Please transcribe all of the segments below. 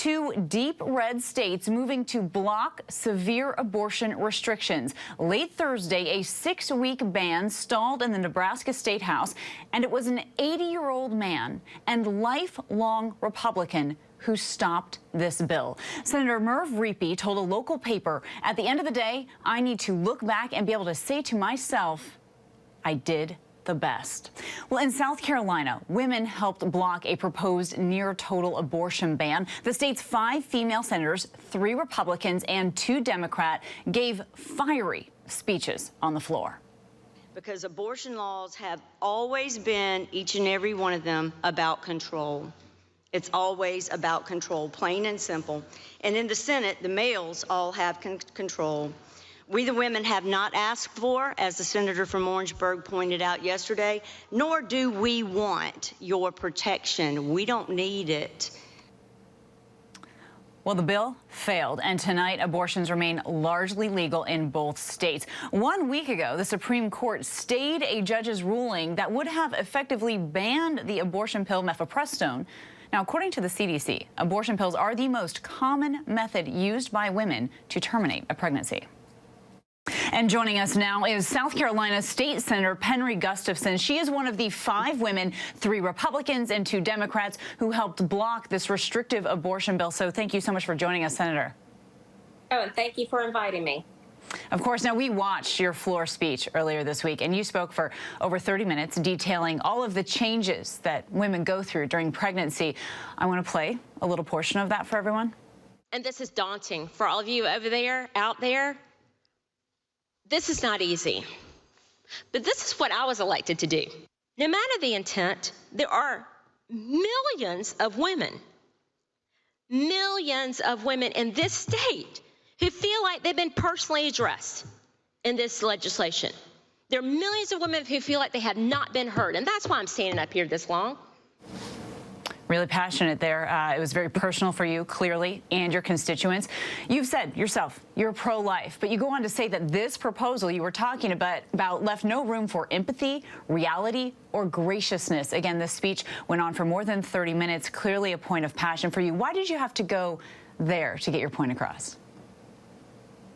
two deep red states moving to block severe abortion restrictions. Late Thursday, a 6-week ban stalled in the Nebraska State House, and it was an 80-year-old man and lifelong Republican who stopped this bill. Senator Merv Reapy told a local paper, "At the end of the day, I need to look back and be able to say to myself, I did the best." Well, in South Carolina, women helped block a proposed near-total abortion ban. The state's 5 female senators, 3 Republicans and 2 Democrats, gave fiery speeches on the floor. Because abortion laws have always been, each and every one of them, about control. It's always about control, plain and simple. And in the Senate, the males all have control. We, the women, have not asked for, as the senator from Orangeburg pointed out yesterday, nor do we want your protection. We don't need it. Well, the bill failed, and tonight abortions remain largely legal in both states. 1 week ago, the Supreme Court stayed a judge's ruling that would have effectively banned the abortion pill mifepristone. Now, according to the CDC, abortion pills are the most common method used by women to terminate a pregnancy. And joining us now is South Carolina State Senator Penry Gustafson. She is one of the 5 women, 3 Republicans and 2 Democrats, who helped block this restrictive abortion bill. So thank you so much for joining us, Senator. Oh, and thank you for inviting me. Of course. Now, we watched your floor speech earlier this week, and you spoke for over 30 minutes detailing all of the changes that women go through during pregnancy. I want to play a little portion of that for everyone. And this is daunting for all of you over there, out there. This is not easy, but this is what I was elected to do. No matter the intent, there are millions of women in this state who feel like they've been personally addressed in this legislation. There are millions of women who feel like they have not been heard, and that's why I'm standing up here this long. Really passionate there. It was very personal for you, clearly, and your constituents. You've said yourself you're pro-life, but you go on to say that this proposal you were talking about left no room for empathy, reality, or graciousness. Again, this speech went on for more than 30 minutes, clearly a point of passion for you. Why did you have to go there to get your point across?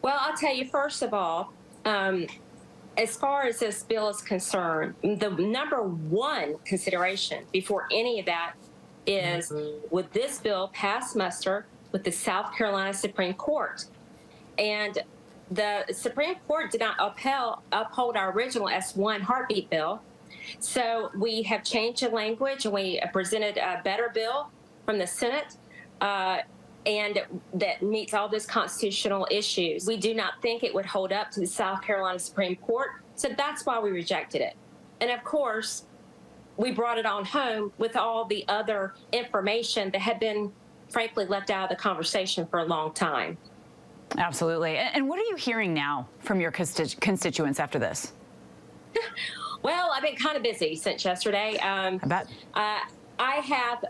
Well, I'll tell you, first of all, as far as this bill is concerned, the number one consideration before any of that is, would this bill pass muster with the South Carolina Supreme Court? And the Supreme Court did not uphold our original S1 heartbeat bill. So we have changed the language, and we presented a better bill from the Senate, and that meets all those constitutional issues. We do not think it would hold up to the South Carolina Supreme Court, so that's why we rejected it. And of course, we brought it on home with all the other information that had been, frankly, left out of the conversation for a long time. Absolutely. And what are you hearing now from your constituents after this? Well, I've been kind of busy since yesterday. I bet. I have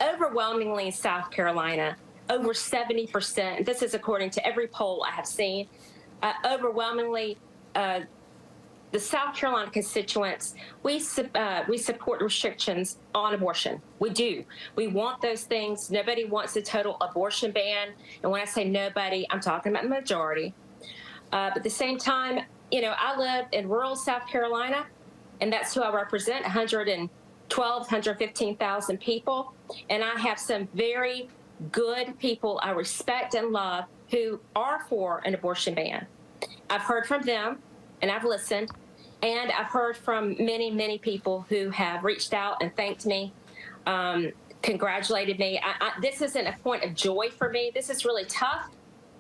overwhelmingly in South Carolina, over 70%, this is according to every poll I have seen, overwhelmingly, the South Carolina constituents, we support restrictions on abortion. We do. We want those things. Nobody wants a total abortion ban. And when I say nobody, I'm talking about the majority. But at the same time, you know, I live in rural South Carolina, and that's who I represent, 115,000 people. And I have some very good people I respect and love who are for an abortion ban. I've heard from them, and I've listened. And I've heard from many, many people who have reached out and thanked me, congratulated me. This isn't a point of joy for me. This is really tough.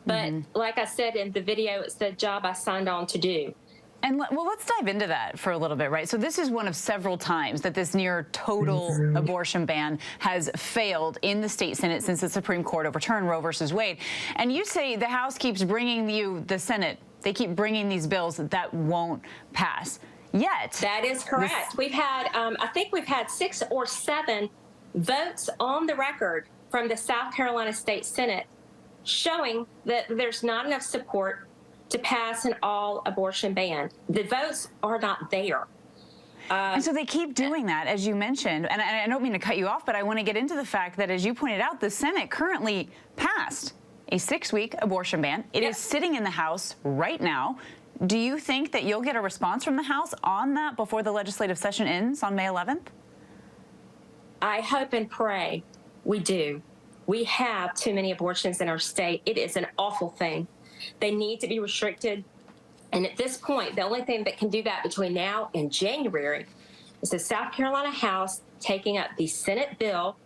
But like I said in the video, it's the job I signed on to do. And well, let's dive into that for a little bit, right? So this is one of several times that this near total abortion ban has failed in the state Senate since the Supreme Court overturned Roe versus Wade. And you say the House keeps bringing you, the Senate, they keep bringing these bills that won't pass. Yet. That is correct. We've had, I think we've had 6 or 7 votes on the record from the South Carolina State Senate showing that there's not enough support to pass an all-abortion ban. The votes are not there. And so they keep doing that, as you mentioned. And I don't mean to cut you off, but I want to get into the fact that, as you pointed out, the Senate currently passed a 6-week abortion ban. It is sitting in the House right now. Do you think that you'll get a response from the House on that before the legislative session ends on May 11th? I hope and pray we do. We have too many abortions in our state. It is an awful thing. They need to be restricted. And at this point, the only thing that can do that between now and January is the South Carolina House taking up the Senate bill,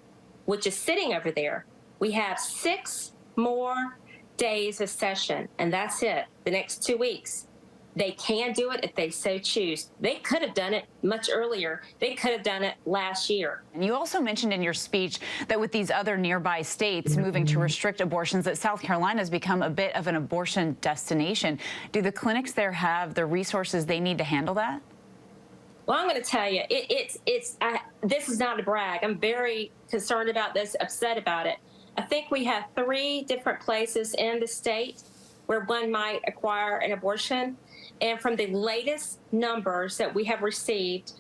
which is sitting over there. We have 6 more days of session, and that's it, the next 2 weeks. They can do it if they so choose. They could have done it much earlier. They could have done it last year. And you also mentioned in your speech that with these other nearby states moving to restrict abortions, that South Carolina has become a bit of an abortion destination. Do the clinics there have the resources they need to handle that? Well, I'm going to tell you, this is not a brag. I'm very concerned about this, upset about it. I think we have 3 different places in the state where one might acquire an abortion. And from the latest numbers that we have received,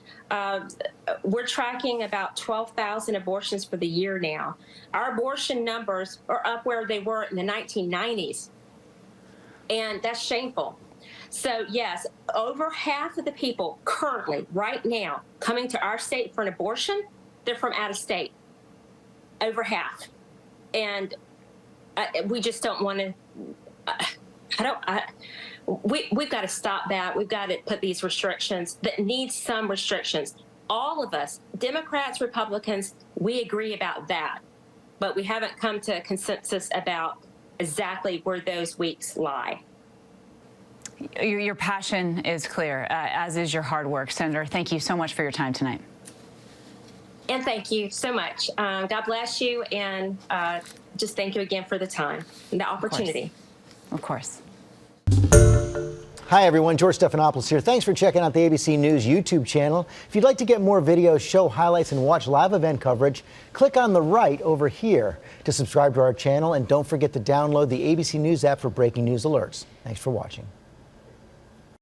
we're tracking about 12,000 abortions for the year now. Our abortion numbers are up where they were in the 1990s. And that's shameful. So, yes, over half of the people currently, right now, coming to our state for an abortion, they're from out of state. Over half. And we just don't want to... We've got to stop that. We've got to put these restrictions that need some restrictions. All of us, Democrats, Republicans, we agree about that. But we haven't come to a consensus about exactly where those weeks lie. Your passion is clear, as is your hard work. Senator, thank you so much for your time tonight. And thank you so much. God bless you. And just thank you again for the time and the opportunity. Of course. Hi, everyone. George Stephanopoulos here. Thanks for checking out the ABC News YouTube channel. If you'd like to get more videos, show highlights, and watch live event coverage, click on the right over here to subscribe to our channel. And don't forget to download the ABC News app for breaking news alerts. Thanks for watching.